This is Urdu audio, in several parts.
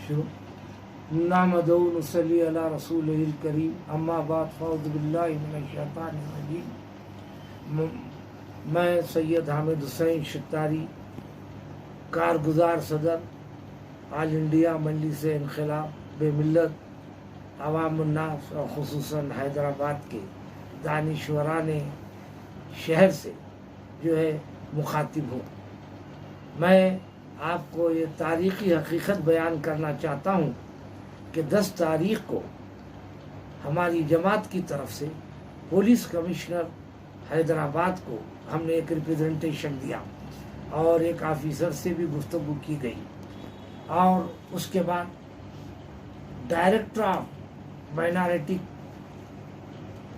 شروع نحمدہ و نصلی علی رسولہ الکریم اما بعد فاعوذ باللہ من الشیطان الرجیم۔ میں سید حامد حسین شتاری، کارگزار صدر آل انڈیا مجلس انقلاب بے ملت عوام الناس اور خصوصاً حیدرآباد کے دانشوران شہر سے جو ہے مخاطب ہوں۔ میں آپ کو یہ تاریخی حقیقت بیان کرنا چاہتا ہوں کہ 10 تاریخ کو ہماری جماعت کی طرف سے پولیس کمشنر حیدرآباد کو ہم نے ایک ریپریزنٹیشن دیا اور ایک آفیسر سے بھی گفتگو کی گئی، اور اس کے بعد director of minority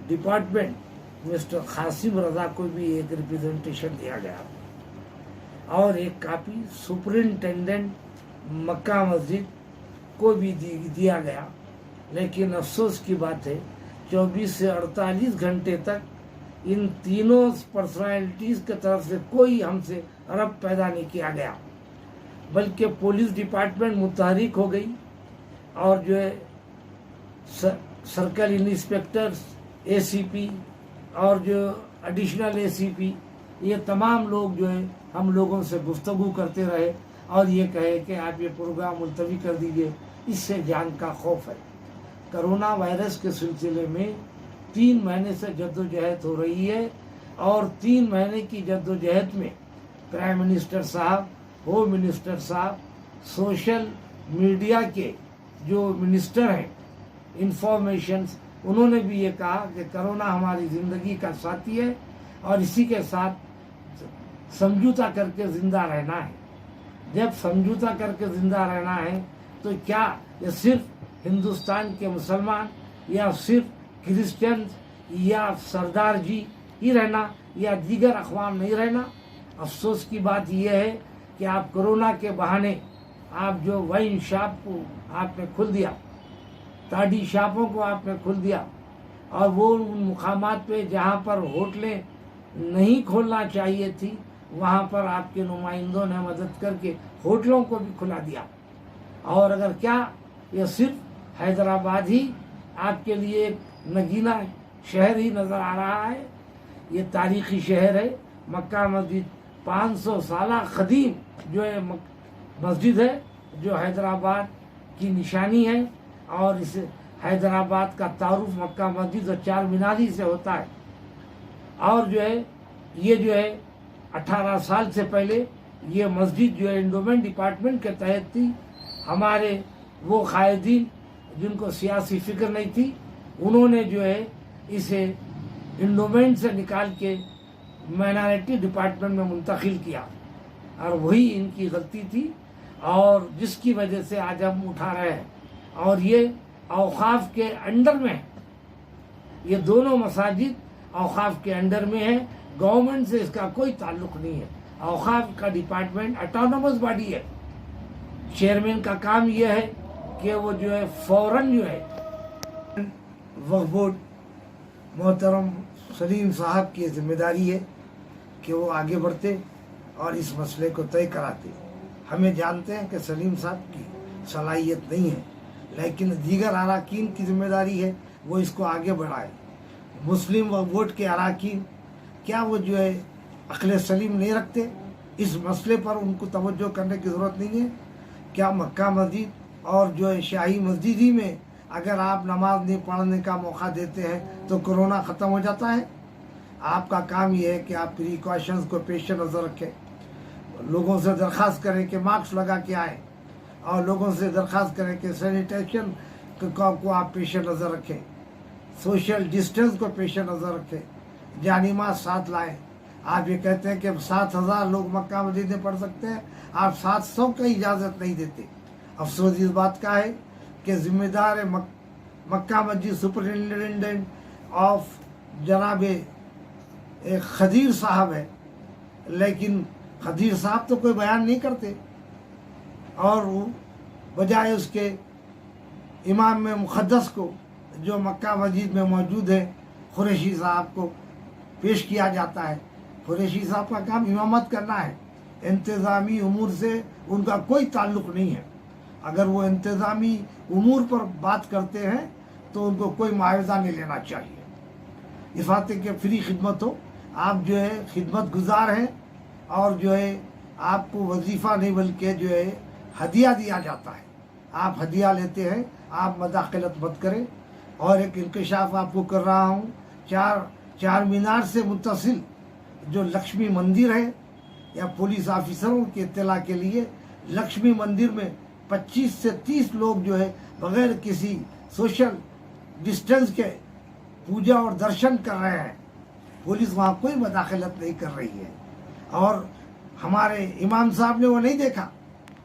department mister Qasim Raza کو بھی ایک ریپریزنٹیشن دیا گیا، اور ایک کاپی سپرنٹینڈنٹ مکہ مسجد کو بھی دیا گیا۔ لیکن افسوس کی بات ہے 24 سے 48 گھنٹے تک ان تینوں پرسنالٹیز کی طرف سے کوئی ہم سے ربط پیدا نہیں کیا گیا، بلکہ پولیس ڈپارٹمنٹ متحرک ہو گئی، اور جو ہے سرکل انسپیکٹرز، اے سی پی اور جو ایڈیشنل اے سی پی، یہ تمام لوگ جو ہے ہم لوگوں سے گفتگو کرتے رہے اور یہ کہے کہ آپ یہ پروگرام ملتوی کر دیجئے، اس سے جان کا خوف ہے۔ کرونا وائرس کے سلسلے میں 3 مہینے سے جدوجہد ہو رہی ہے، اور 3 مہینے کی جدوجہد میں پرائم منسٹر صاحب، ہوم منسٹر صاحب، سوشل میڈیا کے جو منسٹر ہیں انفارمیشنز، انہوں نے بھی یہ کہا کہ کرونا ہماری زندگی کا ساتھی ہے اور اسی کے ساتھ سمجھوتا کر کے زندہ رہنا ہے۔ جب سمجھوتا کر کے زندہ رہنا ہے تو کیا یہ صرف ہندوستان کے مسلمان یا صرف کرسچن یا سردار جی ہی رہنا یا دیگر اقوام نہیں رہنا؟ افسوس کی بات یہ ہے کہ آپ کرونا کے بہانے آپ جو وائن شاپ کو آپ نے کھل دیا، تاڑی شاپوں کو آپ نے کھل دیا، اور وہ ان مقامات پہ جہاں پر ہوٹلیں نہیں کھولنا چاہیے تھی وہاں پر آپ کے نمائندوں نے مدد کر کے ہوٹلوں کو بھی کھلا دیا۔ اور اگر کیا یہ صرف حیدرآباد ہی آپ کے لیے ایک نگینا شہر ہی نظر آ رہا ہے؟ یہ تاریخی شہر ہے۔ مکہ مسجد 500 سالہ قدیم جو ہے مسجد ہے، جو حیدرآباد کی نشانی ہے، اور اس حیدرآباد کا تعارف مکہ مسجد اور چار میناری سے ہوتا ہے۔ اور جو ہے یہ جو ہے 18 سال سے پہلے یہ مسجد جو ہے انڈومنٹ ڈپارٹمنٹ کے تحت تھی۔ ہمارے وہ قائدین جن کو سیاسی فکر نہیں تھی، انہوں نے جو ہے اسے انڈومنٹ سے نکال کے مائنارٹی ڈپارٹمنٹ میں منتقل کیا، اور وہی ان کی غلطی تھی، اور جس کی وجہ سے آج ہم اٹھا رہے ہیں۔ اور یہ اوقاف کے انڈر میں ہے، یہ دونوں مساجد اوقاف کے انڈر میں ہے، گورنمنٹ سے اس کا کوئی تعلق نہیں ہے۔ اوقاف کا ڈپارٹمنٹ اٹانومس باڈی ہے۔ چیئرمین کا کام یہ ہے کہ وہ جو ہے فوراً جو ہے وقف بورڈ محترم سلیم صاحب کی ذمہ داری ہے کہ وہ آگے بڑھتے اور اس مسئلے کو طے کراتے۔ ہمیں جانتے ہیں کہ سلیم صاحب کی صلاحیت نہیں ہے، لیکن دیگر اراکین کی ذمہ داری ہے وہ اس کو آگے بڑھائے۔ مسلم وقف بورڈ کے اراکین کیا وہ جو ہے عقل سلیم نہیں رکھتے؟ اس مسئلے پر ان کو توجہ کرنے کی ضرورت نہیں ہے؟ کیا مکہ مسجد اور جو ہے شاہی مسجد ہی میں اگر آپ نماز نہیں پڑھنے کا موقع دیتے ہیں تو کرونا ختم ہو جاتا ہے؟ آپ کا کام یہ ہے کہ آپ پریکاشنز کو پیش نظر رکھیں، لوگوں سے درخواست کریں کہ ماسک لگا کے آئیں، اور لوگوں سے درخواست کریں کہ سینیٹیشن کو آپ پیش نظر رکھیں، سوشل ڈسٹنس کو پیش نظر رکھیں، جانی ماسک ساتھ لائیں۔ آپ یہ کہتے ہیں کہ 7000 لوگ مکہ مسجد میں پڑھ سکتے ہیں، آپ 700 کا اجازت نہیں دیتے۔ افسوس اس بات کا ہے کہ ذمہ دار مکہ مسجد سپرنٹینڈنٹ آف جناب خدیر صاحب ہے، لیکن خدیر صاحب تو کوئی بیان نہیں کرتے، اور وہ بجائے اس کے امام میں مقدس کو جو مکہ مسجد میں موجود ہے قریشی صاحب کو پیش کیا جاتا ہے۔ قریشی صاحب کا کام امامت کرنا ہے، انتظامی امور سے ان کا کوئی تعلق نہیں ہے۔ اگر وہ انتظامی امور پر بات کرتے ہیں تو ان کو کوئی معاوضہ نہیں لینا چاہیے. اس واسطے کہ فری خدمت ہو، آپ جو ہے خدمت گزار ہیں اور جو ہے آپ کو وظیفہ نہیں بلکہ جو ہے ہدیہ دیا جاتا ہے، آپ ہدیہ لیتے ہیں، آپ مداخلت مت کریں. اور ایک انکشاف آپ کو کر رہا ہوں، چار مینار سے متصل جو لکشمی مندر ہے، یا پولیس آفیسروں کی اطلاع کے لیے لکشمی مندر میں 25 سے 30 لوگ جو ہے بغیر کسی سوشل ڈسٹینس کے پوجا اور درشن کر رہے ہیں. پولیس وہاں کوئی مداخلت نہیں کر رہی ہے، اور ہمارے امام صاحب نے وہ نہیں دیکھا.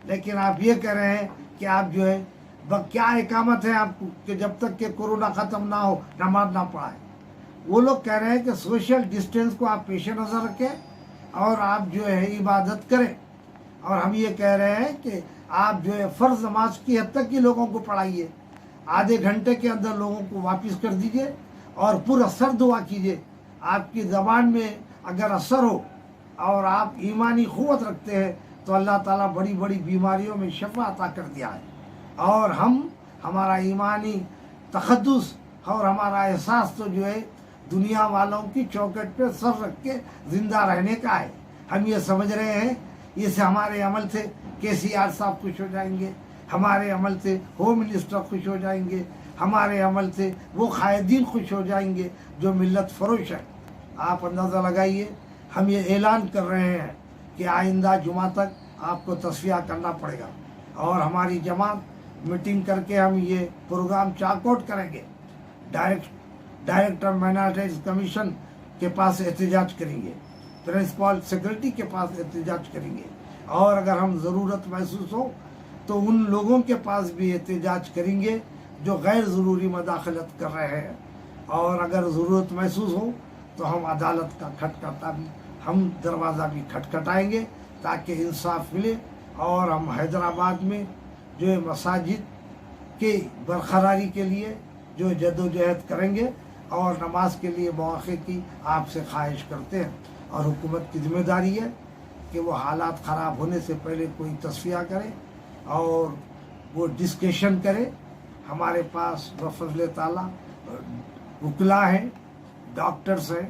لیکن آپ یہ کہہ رہے ہیں کہ آپ جو ہے کیا اقامت ہے آپ کو کہ جب تک کہ کورونا ختم نہ ہو نماز نہ پڑھائے. وہ لوگ کہہ رہے ہیں کہ سوشل ڈسٹینس کو آپ پیش نظر رکھیں اور آپ جو ہے عبادت کریں. اور ہم یہ کہہ رہے ہیں کہ آپ جو ہے فرض نماز کی حد تک ہی لوگوں کو پڑھائیے، آدھے گھنٹے کے اندر لوگوں کو واپس کر دیجئے اور پر اثر دعا کیجئے. آپ کی زبان میں اگر اثر ہو اور آپ ایمانی قوت رکھتے ہیں تو اللہ تعالیٰ بڑی بڑی بیماریوں میں شفا عطا کر دیا ہے. اور ہمارا ایمانی تقدس اور ہمارا احساس تو جو ہے دنیا والوں کی چوکٹ پہ سر رکھ کے زندہ رہنے کا ہے. ہم یہ سمجھ رہے ہیں اس ہمارے عمل سے KCR صاحب خوش ہو جائیں گے، ہمارے عمل سے ہوم منسٹر خوش ہو جائیں گے، ہمارے عمل سے وہ قائدین خوش ہو جائیں گے جو ملت فروش ہے. آپ اندازہ لگائیے، ہم یہ اعلان کر رہے ہیں کہ آئندہ جمعہ تک آپ کو تصفیہ کرنا پڑے گا، اور ہماری جماعت میٹنگ کر کے ہم یہ پروگرام چاک آؤٹ کریں گے. ڈائریکٹر مائنارٹیز کمیشن کے پاس احتجاج کریں گے، پرنسپل سیکرٹری کے پاس احتجاج کریں گے، اور اگر ہم ضرورت محسوس ہو تو ان لوگوں کے پاس بھی احتجاج کریں گے جو غیر ضروری مداخلت کر رہے ہیں. اور اگر ضرورت محسوس ہو تو ہم عدالت کا ہم دروازہ بھی کھٹکھٹائیں گے تاکہ انصاف ملے. اور ہم حیدرآباد میں جو مساجد کی برقراری کے لیے جو جدوجہد کریں گے، اور نماز کے لیے مواقع کی آپ سے خواہش کرتے ہیں. اور حکومت کی ذمہ داری ہے کہ وہ حالات خراب ہونے سے پہلے کوئی تصفیہ کرے اور وہ ڈسکشن کرے. ہمارے پاس بفضل تعالیٰ وکلا ہیں، ڈاکٹرز ہیں،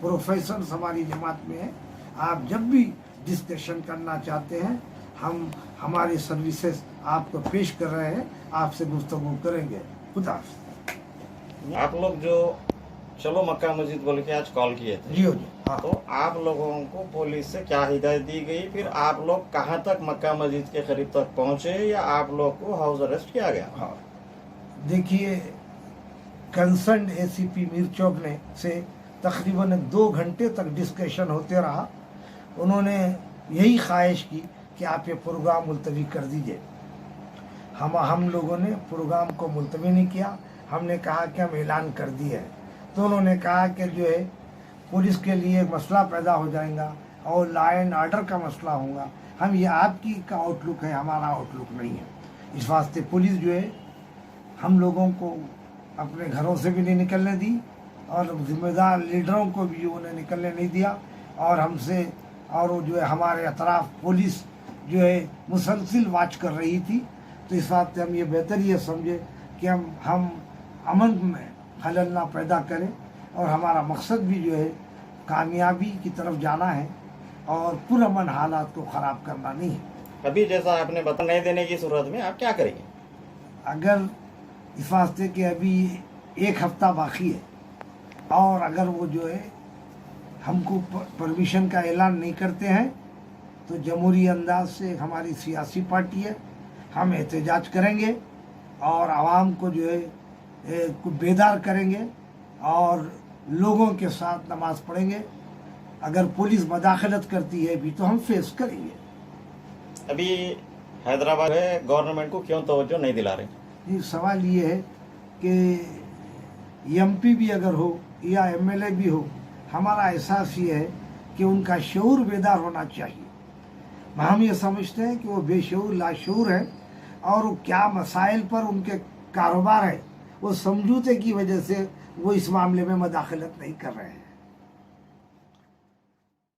پروفیسرز ہماری جماعت میں ہیں. آپ جب بھی ڈسکشن کرنا چاہتے ہیں ہماری سروسز آپ کو پیش کر رہے ہیں، آپ سے گفتگو کریں گے. خدا حافظ. آپ لوگ جو چلو مکہ مسجد بول کے آج کال کیے تھے، جی تو آپ لوگوں کو پولیس سے کیا ہدایت دی گئی؟ پھر آپ لوگ کہاں تک مکہ مسجد کے قریب تک پہنچے یا آپ لوگ کو ہاؤس اریسٹ کیا گیا؟ دیکھیے، کنسرنڈ ACP میر چوک نے سے تقریباً 2 گھنٹے تک ڈسکشن ہوتے رہا. انہوں نے یہی خواہش کی کہ آپ یہ پروگرام ملتوی کر دیجئے. ہم لوگوں نے پروگرام کو ملتوی نہیں کیا. ہم نے کہا کہ ہم اعلان کر دیے ہیں. تو انہوں نے کہا کہ جو ہے پولیس کے لیے مسئلہ پیدا ہو جائے گا اور لا اینڈ آرڈر کا مسئلہ ہوگا. ہم یہ آپ کی کا آؤٹ لک ہے، ہمارا آؤٹ لک نہیں ہے. اس واسطے پولیس جو ہے ہم لوگوں کو اپنے گھروں سے بھی نہیں نکلنے دی، اور ذمہ دار لیڈروں کو بھی انہیں نکلنے نہیں دیا. اور ہم سے اور وہ جو ہے ہمارے اطراف پولیس جو ہے مسلسل واچ کر رہی تھی. تو اس واسطے ہم یہ بہتر یہ سمجھے کہ ہم امن میں خلل نہ پیدا کریں، اور ہمارا مقصد بھی جو ہے کامیابی کی طرف جانا ہے اور پرامن حالات کو خراب کرنا نہیں ہے. ابھی جیسا آپ نے بتا نہیں دینے کی صورت میں آپ کیا کریں گے؟ اگر اس واسطے کہ ابھی 1 ہفتہ باقی ہے، اور اگر وہ جو ہے ہم کو پرمیشن کا اعلان نہیں کرتے ہیں تو جمہوری انداز سے ہماری سیاسی پارٹی ہے، ہم احتجاج کریں گے اور عوام کو جو ہے بیدار کریں گے اور لوگوں کے ساتھ نماز پڑھیں گے. اگر پولیس مداخلت کرتی ہے بھی تو ہم فیس کریں گے. ابھی حیدرآباد میں گورنمنٹ کو کیوں توجہ نہیں دلا رہے؟ یہ سوال یہ ہے کہ MP بھی اگر ہو یا MLA بھی ہو، ہمارا احساس یہ ہے کہ ان کا شعور بیدار ہونا چاہیے. ہم یہ سمجھتے ہیں کہ وہ بے شعور لاشعور ہیں، اور وہ کیا مسائل پر ان کے کاروبار ہے، وہ سمجھوتے کی وجہ سے وہ اس معاملے میں مداخلت نہیں کر رہے ہیں.